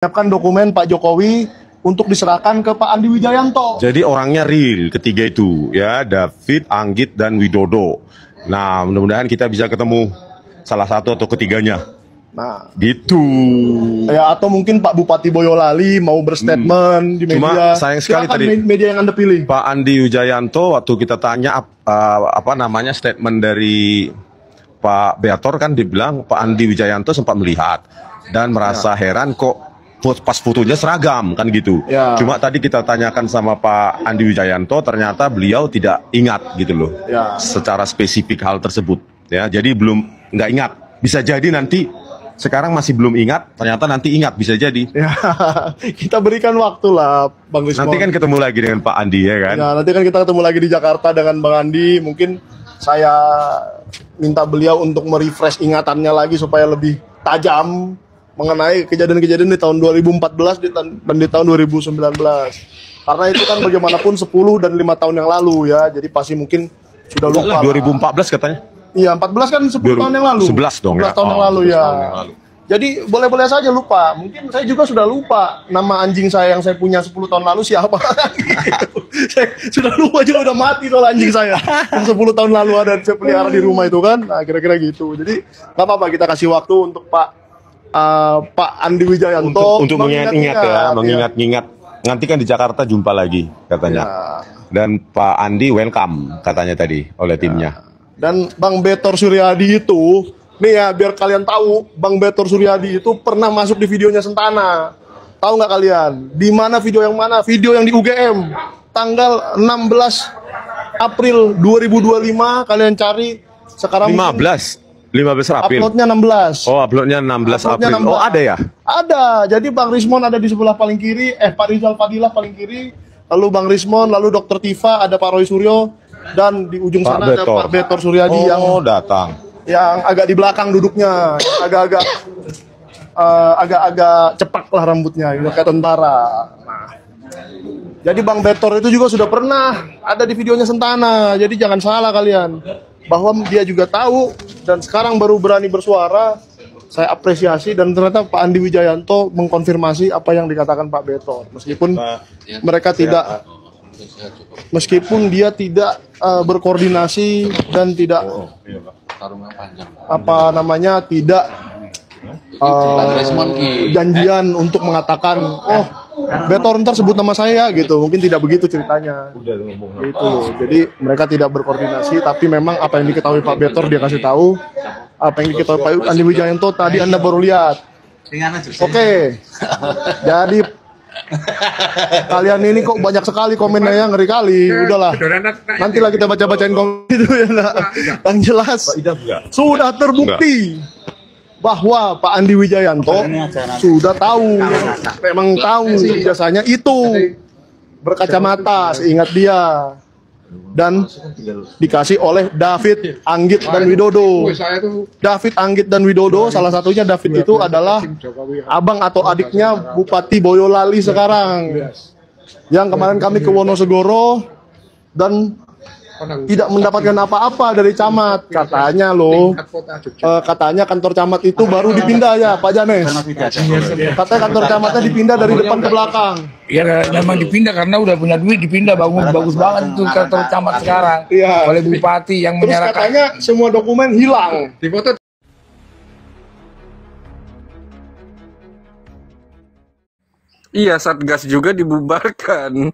menyiapkan dokumen Pak Jokowi untuk diserahkan ke Pak Andi Wijayanto. Jadi orangnya real ketiga itu ya, David, Anggit, dan Widodo. Nah, mudah-mudahan kita bisa ketemu salah satu atau ketiganya. Nah, gitu. Ya, atau mungkin Pak Bupati Boyolali mau berstatement di media. Cuma sayang sekali silakan tadi media yang Anda pilih. Pak Andi Wijayanto waktu kita tanya statement dari Pak Beator kan dibilang Pak Andi Wijayanto sempat melihat dan merasa heran kok pas fotonya seragam kan gitu. Ya. Cuma tadi kita tanyakan sama Pak Andi Wijayanto, ternyata beliau tidak ingat gitu loh, Ya. secara spesifik hal tersebut. Ya, jadi nggak ingat. Bisa jadi nanti sekarang masih belum ingat, ternyata nanti ingat bisa jadi. Ya, kita berikan waktu lah, Bang Rismon. Nanti kan ketemu lagi dengan Pak Andi ya kan. Ya, nanti kan kita ketemu lagi di Jakarta dengan Bang Andi. Mungkin saya minta beliau untuk merefresh ingatannya lagi supaya lebih tajam mengenai kejadian-kejadian di tahun 2014 dan di tahun 2019. Karena itu kan bagaimanapun 10 dan 5 tahun yang lalu ya. Jadi pasti mungkin sudah lupa. 2014 katanya. Iya, 14 kan 10 tahun yang lalu. 11 dong 11 ya. tahun yang lalu 11 ya. tahun yang lalu. Jadi boleh-boleh saja lupa. Mungkin saya juga sudah lupa nama anjing saya yang saya punya 10 tahun lalu siapa. Saya sudah lupa juga, udah mati soal anjing saya. Yang 10 tahun lalu ada saya pelihara di rumah itu kan. Nah, kira-kira gitu. Jadi nggak apa-apa, kita kasih waktu untuk Pak Andi Wijayanto untuk mengingat-ingat ya, mengingat-ingat. Nanti kan di Jakarta jumpa lagi katanya. Ya. Dan Pak Andi welcome katanya tadi oleh timnya. Dan Bang Betor Suryadi itu, nih ya biar kalian tahu, Bang Betor Suryadi itu pernah masuk di videonya Sentana. Tahu nggak kalian? Di mana video yang mana? Video yang di UGM. Tanggal 16 April 2025, kalian cari sekarang. 15 April. Uploadnya 16. Oh, uploadnya 16 Uploadnya April. 16. Oh, ada ya? Ada. Jadi Bang Rismon ada di sebelah paling kiri, Pak Rizal Fadilah paling kiri, lalu Bang Rismon, lalu Dr. Tifa, ada Pak Roy Suryo, dan di ujung Pak sana Betor. ada Pak Betor Suryadi yang datang. agak di belakang duduknya, agak-agak agak-agak cepak lah rambutnya, gitu, kayak tentara. Nah, jadi Bang Betor itu juga sudah pernah ada di videonya Sentana. Jadi jangan salah kalian, bahwa dia juga tahu dan sekarang baru berani bersuara. Saya apresiasi, dan ternyata Pak Andi Wijayanto mengkonfirmasi apa yang dikatakan Pak Betor, meskipun mereka tidak, meskipun dia tidak berkoordinasi dan tidak tidak janjian untuk mengatakan, oh Betor ntar sebut nama saya gitu. Mungkin tidak begitu ceritanya gitu. Jadi mereka tidak berkoordinasi, tapi memang apa yang diketahui Pak Betor dia kasih tahu. Apa yang diketahui Pak Andi Wijayanto tadi Anda baru lihat. Oke. Jadi kalian ini kok banyak sekali komennya, ngeri kali. Udahlah. Nantilah kita baca-bacain komen itu ya. Yang jelas sudah terbukti bahwa Pak Andi Wijayanto sudah tahu, memang tahu jasanya itu berkacamata, seingat dia, dan dikasih oleh David, Anggit, dan Widodo. David, Anggit, dan Widodo, salah satunya David itu adalah abang atau adiknya Bupati Boyolali sekarang, yang kemarin kami ke Wonosegoro dan tidak mendapatkan apa-apa dari camat, katanya loh. Katanya kantor camat itu baru dipindah ya Pak Janes. Katanya kantor camatnya dipindah dari depan ke belakang. Ya memang dipindah karena udah punya duit, dipindah bagus banget itu kantor camat sekarang. Iya. Oleh bupati yang Terus menyerahkan. katanya semua dokumen hilang. Iya, Satgas juga dibubarkan.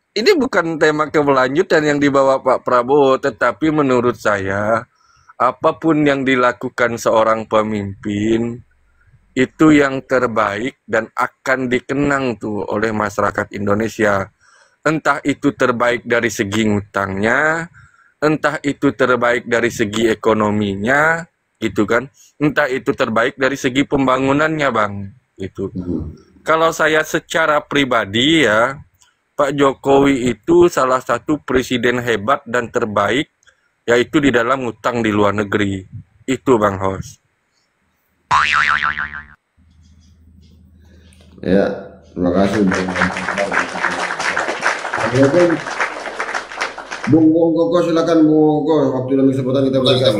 Ini bukan tema keberlanjutan yang dibawa Pak Prabowo, tetapi menurut saya apapun yang dilakukan seorang pemimpin itu yang terbaik dan akan dikenang tuh oleh masyarakat Indonesia. Entah itu terbaik dari segi ngutangnya, entah itu terbaik dari segi ekonominya, gitu kan? Entah itu terbaik dari segi pembangunannya, Bang, gitu. Kalau saya secara pribadi ya, Pak Jokowi itu salah satu presiden hebat dan terbaik, yaitu di dalam utang di luar negeri. Itu Bang Hos. Ya, terima kasih. Bung Koko, silakan Bung Koko, waktu dan kesempatan kita berikan.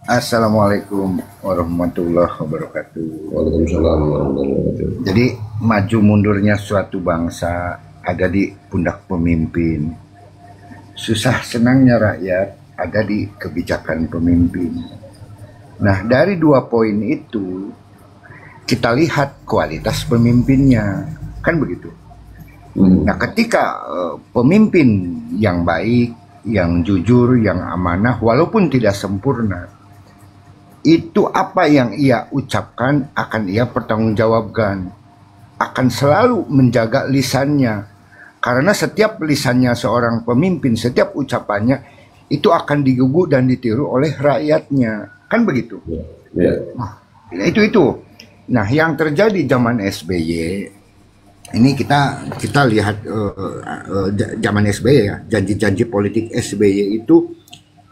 Assalamualaikum warahmatullahi wabarakatuh. Waalaikumsalam warahmatullahi wabarakatuh. Jadi maju mundurnya suatu bangsa ada di pundak pemimpin. Susah senangnya rakyat ada di kebijakan pemimpin. Nah, dari 2 poin itu kita lihat kualitas pemimpinnya, kan begitu. Nah, ketika pemimpin yang baik, yang jujur, yang amanah, walaupun tidak sempurna, itu apa yang ia ucapkan akan ia pertanggungjawabkan, akan selalu menjaga lisannya, karena setiap lisannya seorang pemimpin, setiap ucapannya itu akan digugu dan ditiru oleh rakyatnya, kan begitu. Nah, itu. Nah, yang terjadi zaman SBY ini kita lihat zaman SBY ya, janji-janji politik SBY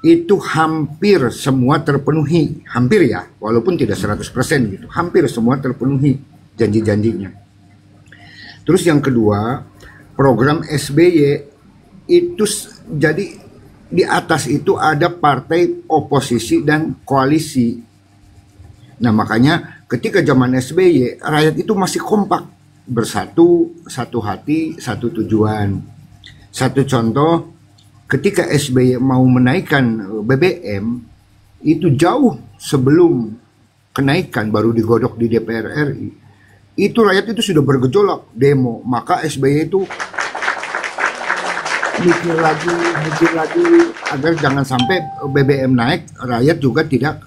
itu hampir semua terpenuhi, hampir ya, walaupun tidak 100% gitu, hampir semua terpenuhi janji-janjinya. Terus yang kedua, program SBY itu jadi di atas itu ada partai oposisi dan koalisi. Nah, makanya ketika zaman SBY rakyat itu masih kompak, bersatu, satu hati, satu tujuan. Satu contoh, ketika SBY mau menaikkan BBM, itu jauh sebelum kenaikan baru digodok di DPR RI. Itu rakyat itu sudah bergejolak, demo. Maka SBY itu mikir lagi agar jangan sampai BBM naik, rakyat juga tidak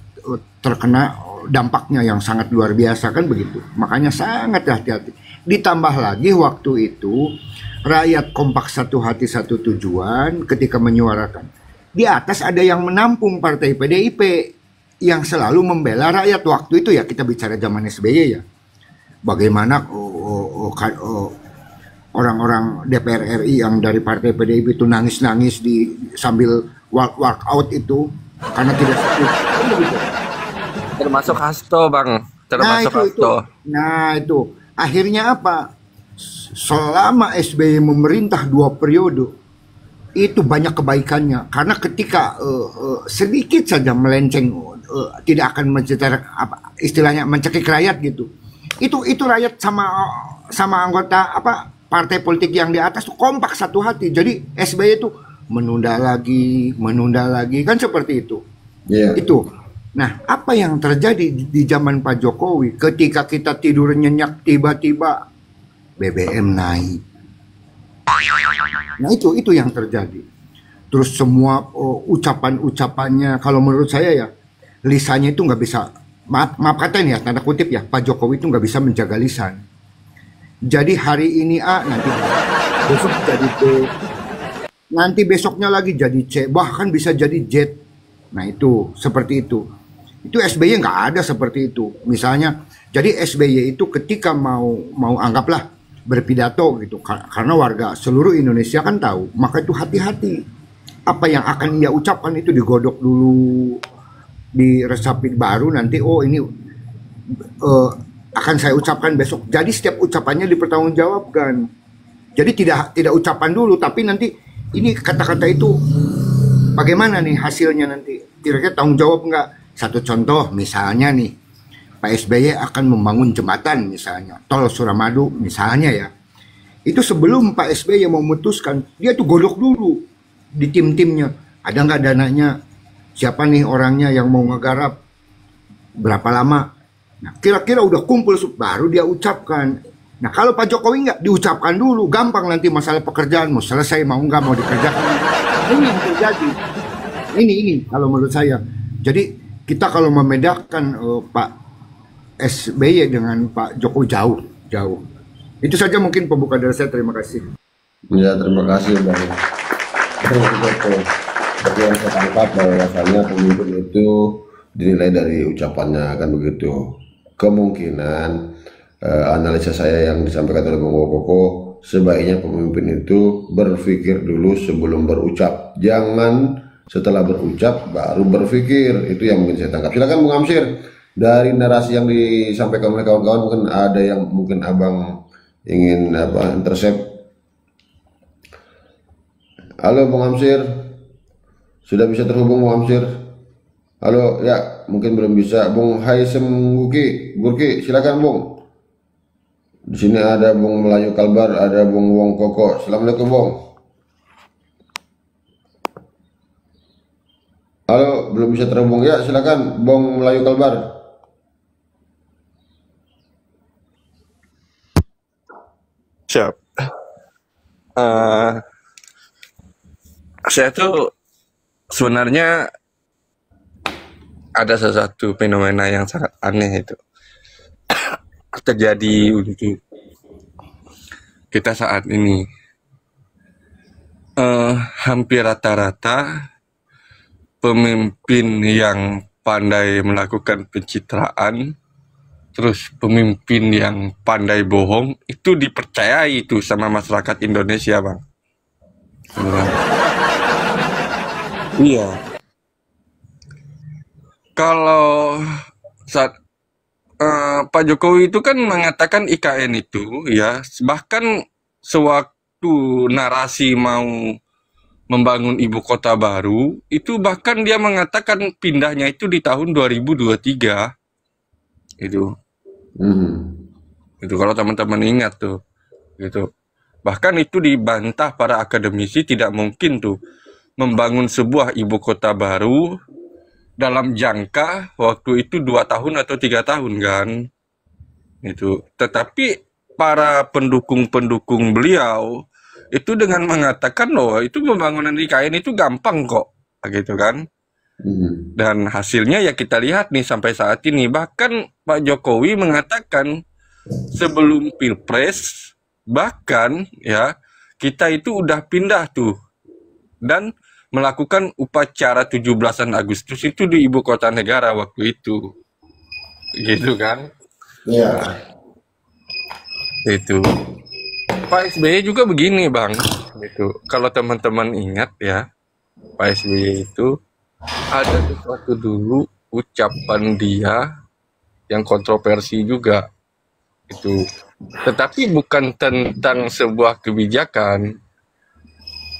terkena dampaknya yang sangat luar biasa, kan begitu. Makanya sangat hati-hati. Ditambah lagi waktu itu rakyat kompak satu hati satu tujuan ketika menyuarakan. Di atas ada yang menampung partai PDIP yang selalu membela rakyat waktu itu ya, kita bicara zaman SBY ya. Bagaimana orang-orang DPR RI yang dari partai PDIP itu nangis-nangis sambil walk out itu karena tidak setuju. Termasuk Hasto, Bang. Termasuk Hasto. Nah, itu. Akhirnya apa? Selama SBY memerintah 2 periode, itu banyak kebaikannya. Karena ketika sedikit saja melenceng, tidak akan istilahnya mencekik rakyat gitu. Itu rakyat sama anggota partai politik yang di atas tuh kompak satu hati. Jadi SBY itu menunda lagi, kan seperti itu. Itu. Nah, apa yang terjadi di zaman Pak Jokowi ketika kita tidur nyenyak tiba-tiba BBM naik. Nah, itu yang terjadi. Terus semua ucapan-ucapannya, kalau menurut saya ya, lisannya itu nggak bisa, maaf kata ya, tanda kutip ya, Pak Jokowi itu nggak bisa menjaga lisan. Jadi hari ini A, nanti besok jadi B, nanti besoknya lagi jadi C, bahkan bisa jadi Z. Nah, itu seperti itu. Itu SBY nggak ada seperti itu. Misalnya, jadi SBY itu ketika mau anggaplah berpidato gitu, karena warga seluruh Indonesia kan tahu, maka itu hati-hati. Apa yang akan ia ucapkan itu digodok dulu, diresapi baru nanti. Oh, ini akan saya ucapkan besok. Jadi setiap ucapannya dipertanggungjawabkan. Jadi tidak ucapan dulu, tapi nanti ini kata-kata itu bagaimana nih hasilnya nanti? Kira-kira tanggung jawab nggak? Satu contoh misalnya nih, Pak SBY akan membangun jembatan misalnya, tol Suramadu misalnya ya. Itu sebelum Pak SBY memutuskan, dia tuh godok dulu di tim-timnya. Ada nggak dananya? Siapa nih orangnya yang mau ngegarap? Berapa lama? Nah, kira-kira udah kumpul baru dia ucapkan. Nah, kalau Pak Jokowi nggak diucapkan dulu, gampang nanti masalah pekerjaan mau selesai mau nggak mau dikerjakan. Ini yang terjadi. Ini kalau menurut saya. Jadi kita kalau membedakan Pak SBY dengan Pak Jokowi jauh. Itu saja mungkin pembuka dari saya. Terima kasih. Ya, terima kasih Bang. Seperti yang saya tangkap bahwasanya pemimpin itu dinilai dari ucapannya, kan begitu. Kemungkinan analisa saya yang disampaikan oleh Bang Koko, sebaiknya pemimpin itu berpikir dulu sebelum berucap. Jangan setelah berucap baru berpikir. Itu yang mungkin saya tangkap. Silakan Bung Amsir, dari narasi yang disampaikan oleh kawan-kawan mungkin ada yang mungkin Abang ingin intercept. Halo Bung Amsir, sudah bisa terhubung Bung Amsir? Halo ya, mungkin belum bisa. Bung Haisem Gurki, silakan Bung. Di sini ada Bung Melayu Kalbar, ada Bung Wong Koko. Assalamualaikum Bung. Halo, belum bisa terhubung ya? Silakan Bung Melayu Kalbar. Siap. Saya tuh sebenarnya ada sesuatu fenomena yang sangat aneh itu terjadi untuk kita saat ini. Hampir rata-rata pemimpin yang pandai melakukan pencitraan, terus pemimpin yang pandai bohong, itu dipercayai itu sama masyarakat Indonesia, Bang. Iya. Kalau saat Pak Jokowi itu kan mengatakan IKN itu, ya, bahkan sewaktu narasi mau membangun ibu kota baru, itu bahkan dia mengatakan pindahnya itu di tahun 2023. Itu. Itu kalau teman-teman ingat tuh. Gitu. Bahkan itu dibantah para akademisi, tidak mungkin tuh membangun sebuah ibu kota baru dalam jangka waktu itu 2 tahun atau 3 tahun kan. Itu. Tetapi para pendukung-pendukung beliau itu dengan mengatakan loh itu pembangunan IKN itu gampang kok, gitu kan. Dan hasilnya ya kita lihat nih sampai saat ini. Bahkan Pak Jokowi mengatakan sebelum Pilpres, bahkan ya kita itu udah pindah tuh dan melakukan upacara 17-an Agustus itu di ibu kota negara waktu itu, gitu kan. Ya. Itu Pak SBY juga begini Bang, gitu. Kalau teman-teman ingat ya, Pak SBY itu ada sesuatu dulu ucapan dia yang kontroversi juga itu, tetapi bukan tentang sebuah kebijakan,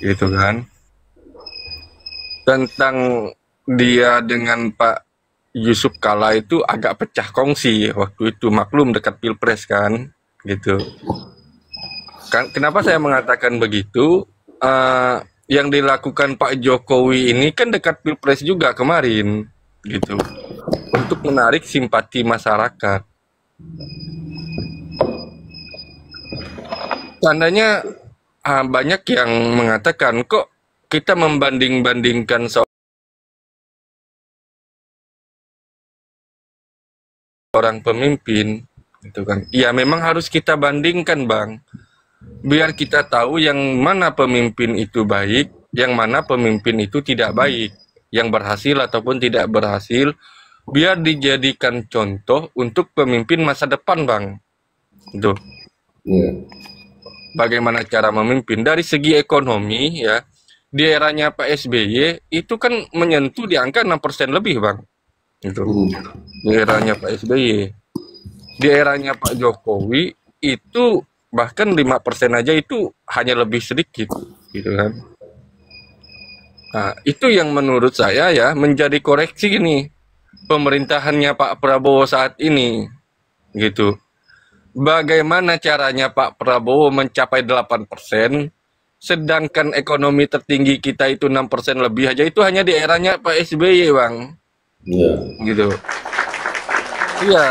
gitu kan, tentang dia dengan Pak Yusuf Kala itu agak pecah kongsi waktu itu, maklum dekat Pilpres kan, gitu. Kenapa saya mengatakan begitu? Yang dilakukan Pak Jokowi ini kan dekat Pilpres juga kemarin, gitu, untuk menarik simpati masyarakat. Tandanya banyak yang mengatakan kok kita membanding-bandingkan seorang pemimpin, gitu kan? Ya memang harus kita bandingkan Bang, biar kita tahu yang mana pemimpin itu baik, yang mana pemimpin itu tidak baik, yang berhasil ataupun tidak berhasil, biar dijadikan contoh untuk pemimpin masa depan Bang. Itu. Bagaimana cara memimpin dari segi ekonomi ya. Di eranya Pak SBY itu kan menyentuh di angka 6% lebih Bang. Itu. Di eranya Pak SBY. Di eranya Pak Jokowi itu bahkan 5% aja itu hanya lebih sedikit, gitu kan. Nah, itu yang menurut saya ya menjadi koreksi nih pemerintahannya Pak Prabowo saat ini, gitu. Bagaimana caranya Pak Prabowo mencapai 8%, sedangkan ekonomi tertinggi kita itu 6% lebih aja, itu hanya di eranya Pak SBY Bang. Iya. Gitu. Iya.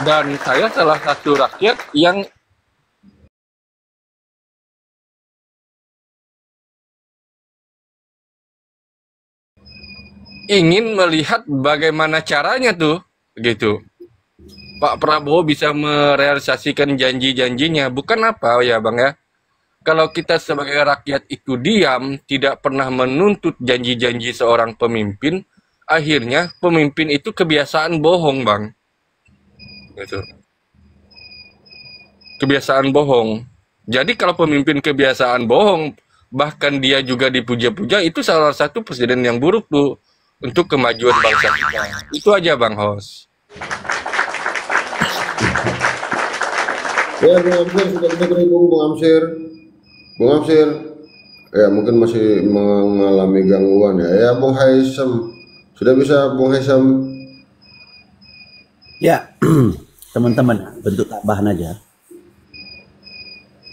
Dan saya salah satu rakyat yang ingin melihat bagaimana caranya tuh, gitu. Pak Prabowo bisa merealisasikan janji-janjinya, bukan apa ya Bang ya. Kalau kita sebagai rakyat itu diam, tidak pernah menuntut janji-janji seorang pemimpin, akhirnya pemimpin itu kebiasaan bohong Bang. Gitu. Kebiasaan bohong. Jadi kalau pemimpin kebiasaan bohong, bahkan dia juga dipuja-puja, itu salah satu presiden yang buruk tuh untuk kemajuan bangsa kita. Itu aja Bang Hos. Ya, Bung Amsir sudah kita terhubung, Bung Amsir. Bung Amsir, ya mungkin masih mengalami gangguan ya. Ya, Bung Haisem, sudah bisa Bung Haisem Ya, teman-teman, bentuk tambahan aja.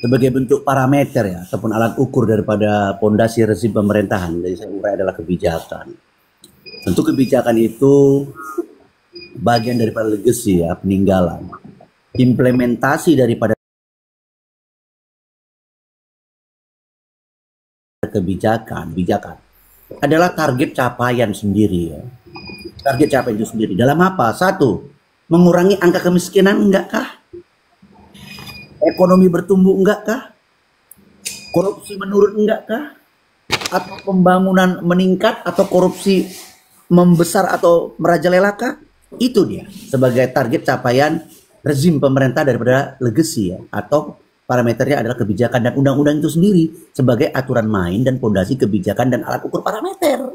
Sebagai bentuk parameter ya, ataupun alat ukur daripada pondasi rezim pemerintahan, jadi saya urai adalah kebijakan. Tentu kebijakan itu bagian daripada legacy ya, peninggalan. Implementasi daripada kebijakan adalah target capaian sendiri ya. Target capaian itu sendiri. Dalam apa? Satu, mengurangi angka kemiskinan enggakah? Ekonomi bertumbuh enggakah? Korupsi menurun enggakah? Atau pembangunan meningkat atau korupsi membesar atau merajalelakah? Itu dia sebagai target capaian rezim pemerintah daripada legacy ya, atau parameternya adalah kebijakan dan undang-undang itu sendiri sebagai aturan main dan fondasi kebijakan dan alat ukur parameter.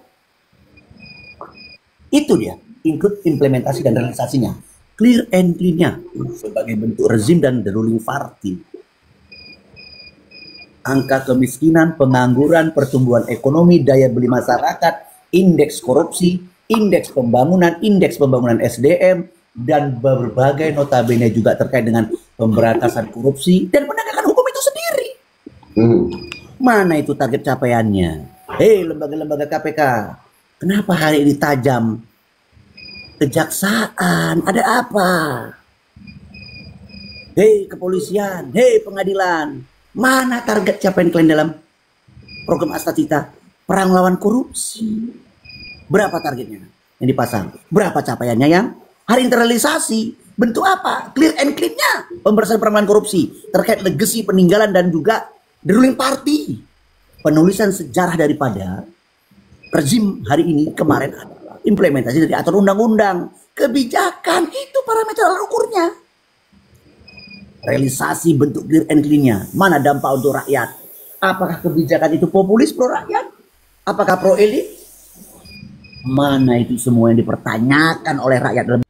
Itu dia, include implementasi dan realisasinya. Clear and clean-nya sebagai bentuk rezim dan the ruling party. Angka kemiskinan, pengangguran, pertumbuhan ekonomi, daya beli masyarakat, indeks korupsi, indeks pembangunan SDM, dan berbagai notabene juga terkait dengan pemberantasan korupsi dan penegakan hukum itu sendiri. Mana itu target capaiannya? Hei lembaga-lembaga KPK, kenapa hari ini tajam? Kejaksaan, ada apa? Hei kepolisian, hei pengadilan, mana target capaian kalian dalam program Astatita perang lawan korupsi? Berapa targetnya yang dipasang? Berapa capaiannya yang hari ini terrealisasi? Bentuk apa? Clear and clean-nya pemberantasan penanganan korupsi terkait legacy peninggalan dan juga the ruling party. Penulisan sejarah daripada rezim hari ini kemarin adalah implementasi dari aturan undang-undang, kebijakan, itu parameter alat ukurnya. Realisasi bentuk clear and clean-nya, mana dampak untuk rakyat? Apakah kebijakan itu populis pro rakyat? Apakah pro elit? Mana itu semua yang dipertanyakan oleh rakyat dalam